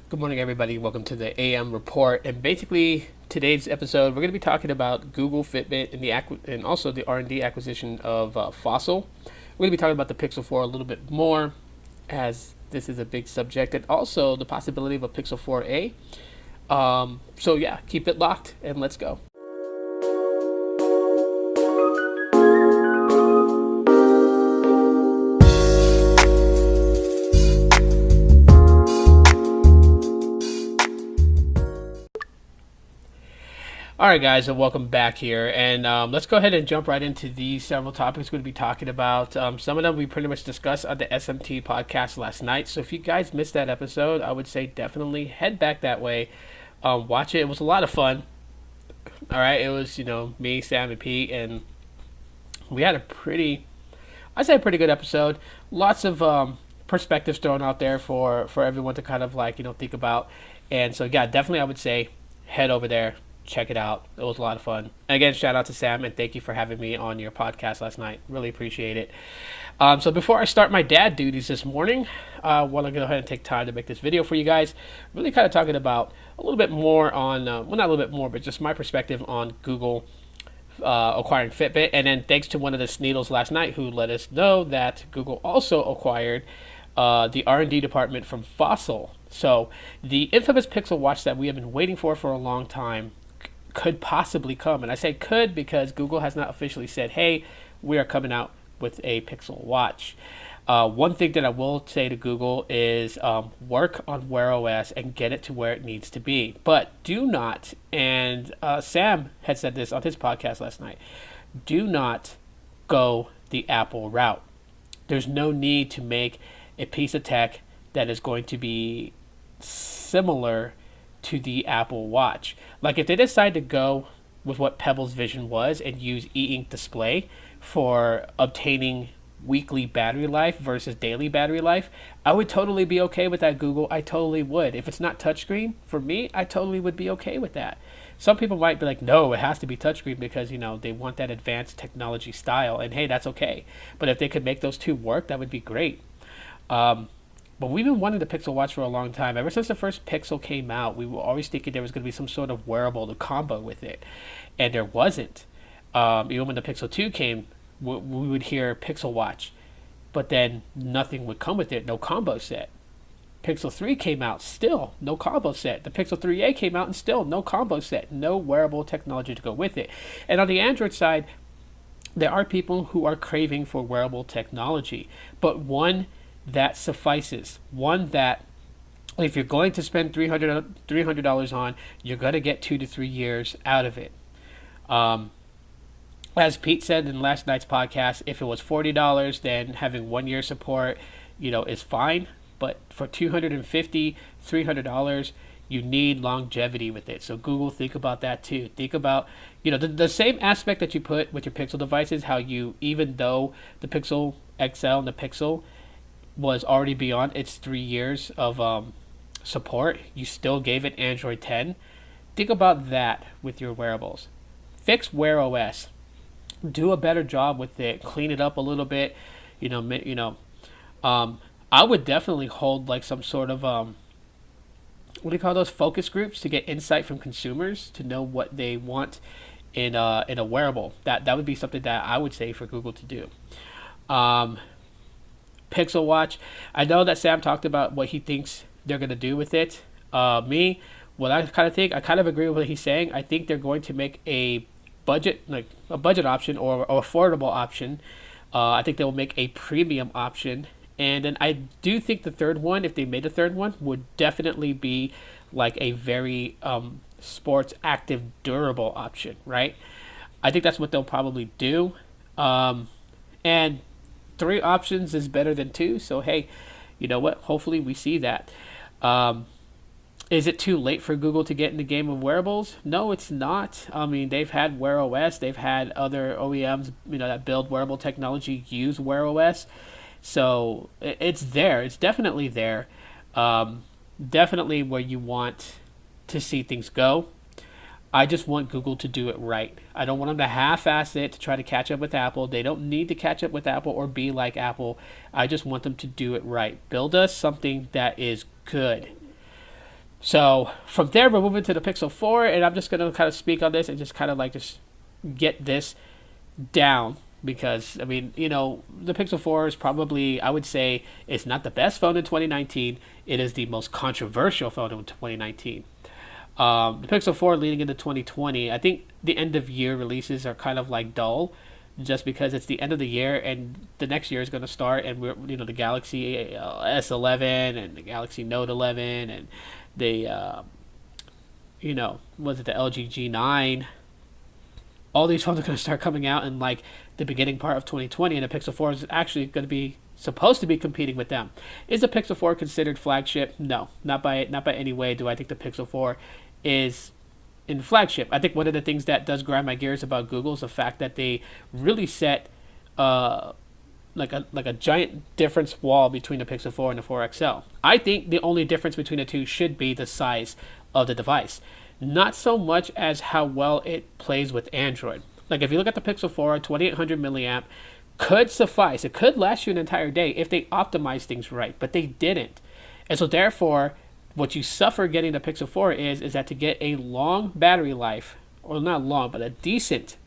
Good morning, everybody. Welcome to the AM report. And basically, today's episode, we're going to be talking about Google, FitBit, and also the R&D acquisition of Fossil. We're going to be talking about the Pixel 4 a little bit more, as this is a big subject, and also the possibility of a Pixel 4a. So yeah, keep it locked, and let's go. All right, guys, and welcome back here. And let's go ahead and jump right into these several topics we're going to be talking about. Some of them we pretty much discussed on the At&t podcast last night. So if you guys missed that episode, I would say definitely head back that way. Watch it. It was a lot of fun. All right, it was, me, Sam, and Pete, and we had I'd say a pretty good episode. Lots of perspectives thrown out there for everyone to kind of think about. And so, yeah, definitely I would say head over there. Check it out. It was a lot of fun. And again, shout out to Sam, and thank you for having me on your podcast last night. Really appreciate it. So before I start my dad duties this morning, I want to go ahead and take time to make this video for you guys. Really kind of talking about a little bit more on, well, not a little bit more, but just my perspective on Google acquiring Fitbit. And then thanks to one of the Sneedles last night who let us know that Google also acquired the R&D department from Fossil. So the infamous Pixel Watch that we have been waiting for a long time could possibly come. And I say could because Google has not officially said, hey, we are coming out with a Pixel Watch. One thing that I will say to Google is work on Wear OS and get it to where it needs to be. But do not, and Sam had said this on his podcast last night, do not go the Apple route. There's no need to make a piece of tech that is going to be similar to the Apple Watch. Like if they decide to go with what Pebble's vision was and use e-ink display for obtaining weekly battery life versus daily battery life, I would totally be okay with that, Google. I totally would. If it's not touchscreen, for me, I totally would be okay with that. Some people might be like, no, it has to be touchscreen because, they want that advanced technology style. And hey, that's okay. But if they could make those two work, that would be great. But we've been wanting the Pixel Watch for a long time. Ever since the first Pixel came out, we were always thinking there was going to be some sort of wearable to combo with it. And there wasn't. Even when the Pixel 2 came, we would hear Pixel Watch. But then nothing would come with it, no combo set. Pixel 3 came out, still no combo set. The Pixel 3a came out and still no combo set. No wearable technology to go with it. And on the Android side, there are people who are craving for wearable technology. But one that suffices, one that if you're going to spend $300 on, you're going to get 2 to 3 years out of it. As Pete said in last night's podcast, if it was $40, then having 1 year support, is fine. But for $250, $300, you need longevity with it. So Google, think about that too. Think about, the same aspect that you put with your Pixel devices, how even though the Pixel XL and the Pixel was already beyond its 3 years of support, you still gave it Android 10. Think about that with your wearables. Fix Wear OS. Do a better job with it. Clean it up a little bit. I would definitely hold like some sort of what do you call those, focus groups to get insight from consumers to know what they want in a wearable. That would be something that I would say for Google to do. Pixel Watch. I know that Sam talked about what he thinks they're going to do with it. What I kind of think, I kind of agree with what he's saying. I think they're going to make a budget option or affordable option. I think they will make a premium option. And then I do think the third one, if they made a third one, would definitely be like a very sports active, durable option, right? I think that's what they'll probably do. And 3 options is better than 2. So, hey, you know what? Hopefully we see that. Is it too late for Google to get in the game of wearables? No, it's not. I mean, they've had Wear OS. They've had other OEMs, that build wearable technology use Wear OS. So it's there. It's definitely there. Definitely where you want to see things go. I just want Google to do it right. I don't want them to half-ass it to try to catch up with Apple. They don't need to catch up with Apple or be like Apple. I just want them to do it right. Build us something that is good. So from there, we're moving to the Pixel 4, and I'm just going to kind of speak on this and just kind of like just get this down because, I mean, the Pixel 4 is probably, I would say, it's not the best phone in 2019. It is the most controversial phone in 2019. The Pixel 4 leading into 2020, I think the end of year releases are kind of like dull just because it's the end of the year and the next year is going to start and we're, the Galaxy S11 and the Galaxy Note 11 and the, was it the LG G9? All these phones are going to start coming out in like the beginning part of 2020 and the Pixel 4 is actually going to be supposed to be competing with them. Is the Pixel 4 considered flagship? No, not by any way do I think the Pixel 4 is in flagship. I think one of the things that does grind my gears about Google is the fact that they really set like a giant difference wall between the Pixel 4 and the 4 XL. I think the only difference between the two should be the size of the device, not so much as how well it plays with Android. Like if you look at the Pixel 4, 2800 milliamp could suffice. It could last you an entire day if they optimize things right, but they didn't. And so therefore, what you suffer getting the Pixel 4 is that to get a long battery life, or not long, but a decent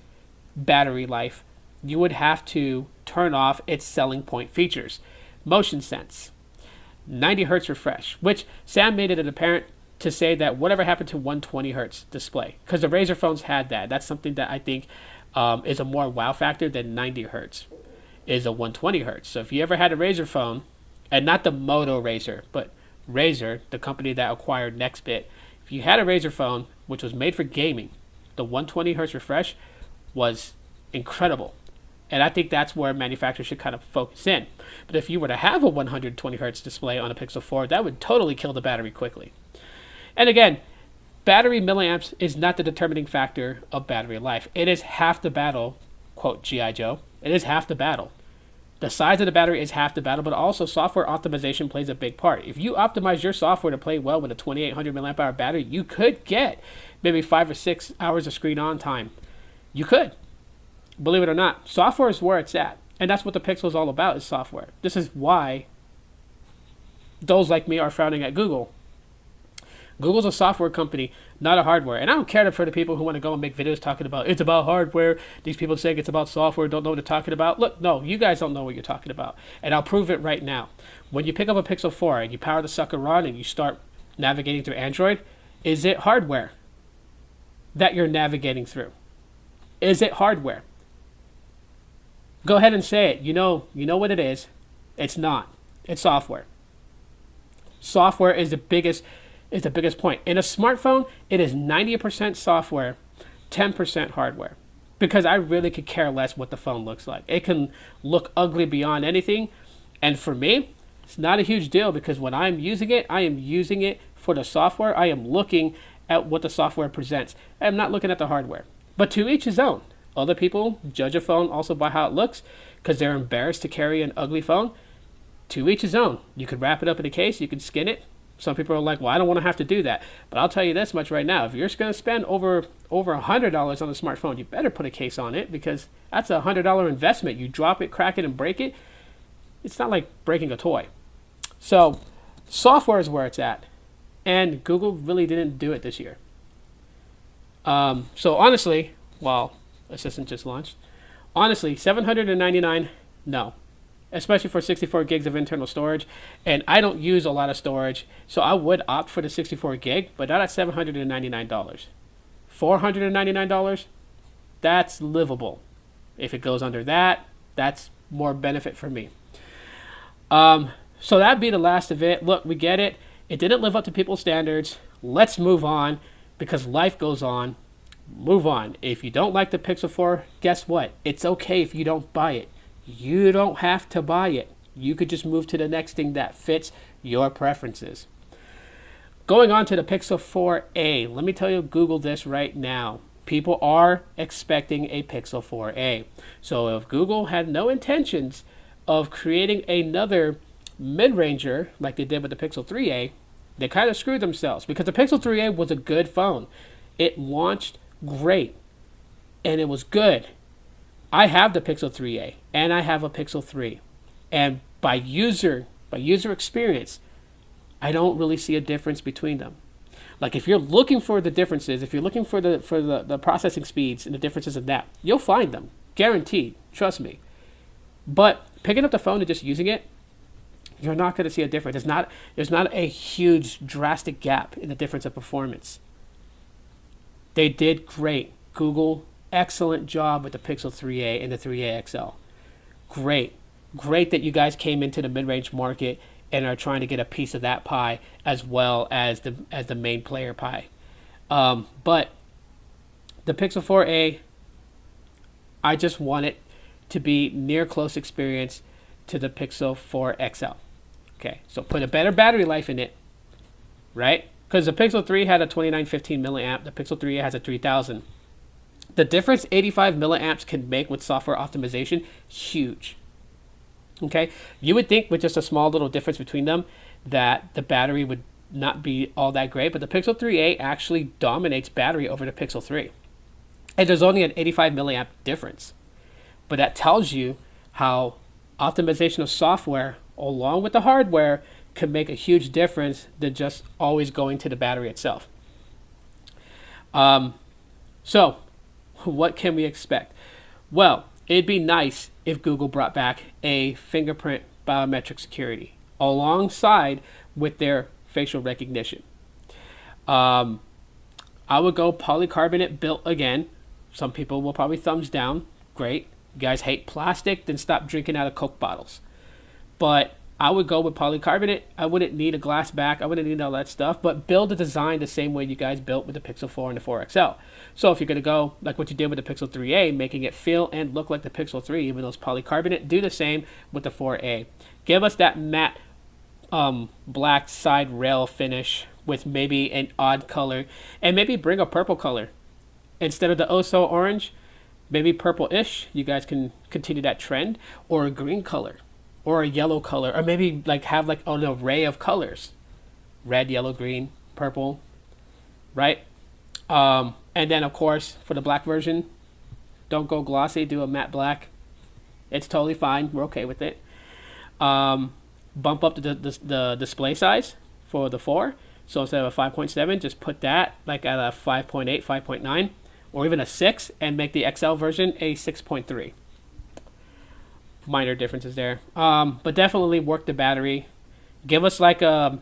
battery life, you would have to turn off its selling point features. Motion sense, 90 hertz refresh, which Sam made it apparent to say that whatever happened to 120 hertz display, because the Razer phones had that. That's something that I think is a more wow factor than 90 hertz is a 120 hertz. So if you ever had a Razer phone, and not the Moto Razer, but Razer, the company that acquired Nextbit, if you had a Razer phone which was made for gaming, the 120 hertz refresh was incredible. And I think that's where manufacturers should kind of focus in. But if you were to have a 120 hertz display on a Pixel 4, that would totally kill the battery quickly. And again, battery milliamps is not the determining factor of battery life. It is half the battle, quote G.I. Joe. It is half the battle. The size of the battery is half the battle, but also software optimization plays a big part. If you optimize your software to play well with a 2800 milliamp hour battery, you could get maybe 5 or 6 hours of screen on time. You could. Believe it or not, software is where it's at. And that's what the Pixel is all about, is software. This is why those like me are frowning at Google. Google's a software company, not a hardware. And I don't care for the people who want to go and make videos talking about it's about hardware. These people saying it's about software don't know what they're talking about. Look, no, you guys don't know what you're talking about. And I'll prove it right now. When you pick up a Pixel 4 and you power the sucker on and you start navigating through Android, is it hardware that you're navigating through? Is it hardware? Go ahead and say it. You know what it is. It's not. It's software. Software is the biggest point. In a smartphone, it is 90% software, 10% hardware. Because I really could care less what the phone looks like. It can look ugly beyond anything. And for me, it's not a huge deal because when I'm using it, I am using it for the software. I am looking at what the software presents. I am not looking at the hardware. But to each his own. Other people judge a phone also by how it looks because they're embarrassed to carry an ugly phone. To each his own. You could wrap it up in a case. You could skin it. Some people are like, well, I don't want to have to do that. But I'll tell you this much right now. If you're going to spend over $100 on a smartphone, you better put a case on it because that's a $100 investment. You drop it, crack it, and break it. It's not like breaking a toy. So software is where it's at. And Google really didn't do it this year. So honestly, well, Assistant just launched. Honestly, $799, no. Especially for 64 gigs of internal storage. And I don't use a lot of storage, so I would opt for the 64 gig, but not at $799. $499, that's livable. If it goes under that, that's more benefit for me. So that'd be the last of it. Look, we get it. It didn't live up to people's standards. Let's move on because life goes on. Move on. If you don't like the Pixel 4, guess what? It's okay if you don't buy it. You don't have to buy it. You could just move to the next thing that fits your preferences. Going on to the Pixel 4a, let me tell you, Google this right now. People are expecting a Pixel 4a. So if Google had no intentions of creating another mid-ranger like they did with the Pixel 3a, they kind of screwed themselves because the Pixel 3a was a good phone. It launched great and it was good. I have the Pixel 3a and I have a Pixel 3, and by user experience, I don't really see a difference between them. Like if you're looking for the differences, if you're looking for the processing speeds and the differences in that, you'll find them. Guaranteed. Trust me. But picking up the phone and just using it, you're not going to see a difference. There's not a huge drastic gap in the difference of performance. They did great. Google, excellent job with the Pixel 3a and the 3a XL. Great that you guys came into the mid-range market and are trying to get a piece of that pie as well as the main player pie. But the Pixel 4a, I just want it to be near close experience to the Pixel 4 XL. Okay, so put a better battery life in it, right? Because the Pixel 3 had a 2915 milliamp, the Pixel 3a has a 3000. The difference 85 milliamps can make with software optimization, huge. Okay, you would think with just a small little difference between them that the battery would not be all that great, but the Pixel 3a actually dominates battery over the Pixel 3. And there's only an 85 milliamp difference. But that tells you how optimization of software along with the hardware can make a huge difference than just always going to the battery itself. So what can we expect? Well, it'd be nice if Google brought back a fingerprint biometric security alongside with their facial recognition. I would go polycarbonate built again. Some people will probably thumbs down. Great. You guys hate plastic, then stop drinking out of Coke bottles. But I would go with polycarbonate. I wouldn't need a glass back. I wouldn't need all that stuff. But build a design the same way you guys built with the Pixel 4 and the 4 XL. So if you're going to go like what you did with the Pixel 3a, making it feel and look like the Pixel 3, even though it's polycarbonate, do the same with the 4a. Give us that matte black side rail finish with maybe an odd color. And maybe bring a purple color. Instead of the oh-so orange, maybe purple-ish. You guys can continue that trend. Or a green color. Or a yellow color. Or maybe like have like an array of colors. Red, yellow, green, purple. Right? And then, of course, for the black version, don't go glossy. Do a matte black. It's totally fine. We're okay with it. Bump up the display size for the 4. So instead of a 5.7, just put that like at a 5.8, 5.9. Or even a 6, and make the XL version a 6.3. Minor differences there. But definitely work the battery. Give us like at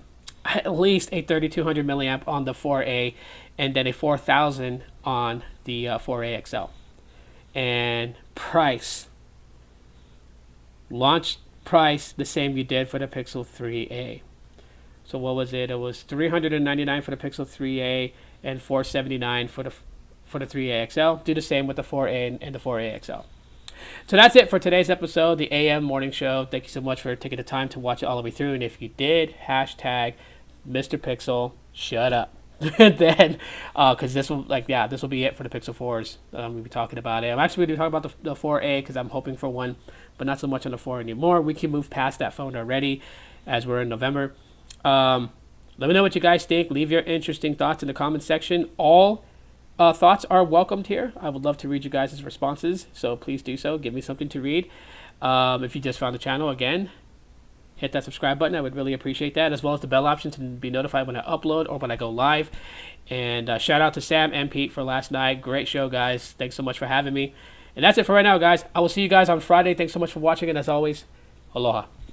least a 3200 milliamp on the 4A, and then a 4000 on the 4A XL. And price. Launch price the same you did for the Pixel 3a. So what was it? It was $399 for the Pixel 3a and $479 for the 3a XL. Do the same with the 4a and the 4a XL. So that's it for today's episode, the AM morning show. Thank you so much for taking the time to watch it all the way through. And if you did, hashtag Mr. Pixel, shut up. Then, because this will be it for the Pixel 4s. We'll be talking about it. I'm actually going to talk about the 4a because I'm hoping for one, but not so much on the 4 anymore. We can move past that phone already as we're in November. Let me know what you guys think. Leave your interesting thoughts in the comment section. All thoughts are welcomed here. I would love to read you guys' responses, so please do so. Give me something to read. If you just found the channel, again, hit that subscribe button. I would really appreciate that, as well as the bell option to be notified when I upload or when I go live. And shout out to Sam and Pete for last night. Great show, guys. Thanks so much for having me. And that's it for right now, guys. I will see you guys on Friday. Thanks so much for watching, and as always, aloha.